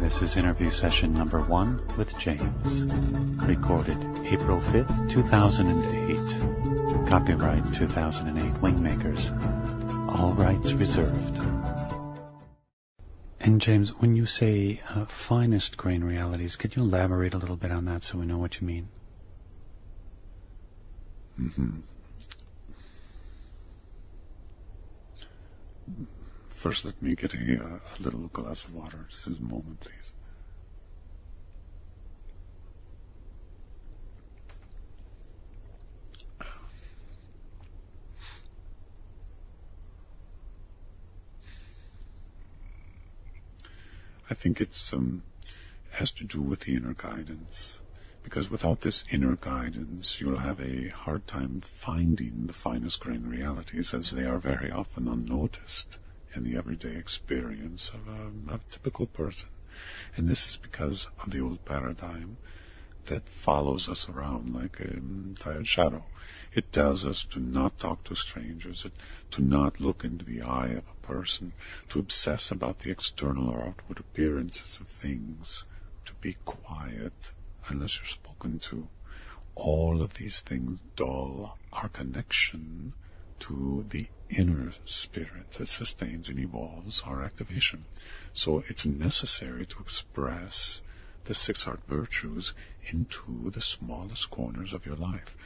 This is interview session number 1 with James. Recorded April 5th, 2008. Copyright 2008 Wingmakers. All rights reserved. And James, when you say finest grain realities, could you elaborate a little bit on that so we know what you mean? First, let me get a little glass of water. Just a moment, please. I think it's has to do with the inner guidance. Because without this inner guidance, you'll have a hard time finding the finest grain realities, as they are very often unnoticed in the everyday experience of a typical person. And this is because of the old paradigm that follows us around like a tired shadow. It tells us to not talk to strangers, to not look into the eye of a person, to obsess about the external or outward appearances of things, to be quiet unless you're spoken to. All of these things dull our connection to the inner spirit that sustains and evolves our activation. So it's necessary to express the 6 heart virtues into the smallest corners of your life.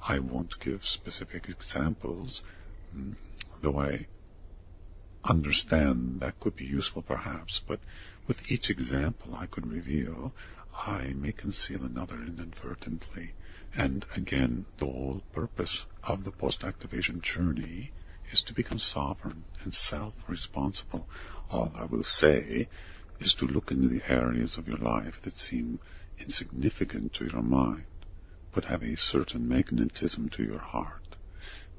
I won't give specific examples, though I understand that could be useful perhaps, but with each example I could reveal, I may conceal another inadvertently. And again, the whole purpose of the post-activation journey is to become sovereign and self-responsible. All I will say is to look into the areas of your life that seem insignificant to your mind, but have a certain magnetism to your heart.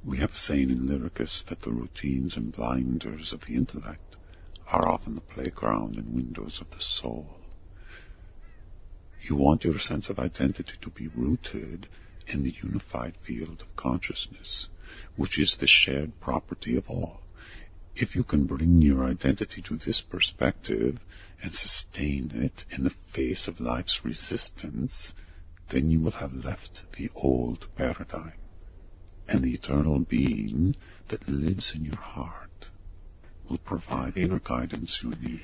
We have a saying in Lyricus that the routines and blinders of the intellect are often the playground and windows of the soul. You want your sense of identity to be rooted in the unified field of consciousness, which is the shared property of all. If you can bring your identity to this perspective and sustain it in the face of life's resistance, then you will have left the old paradigm, and the eternal being that lives in your heart will provide the inner guidance you need.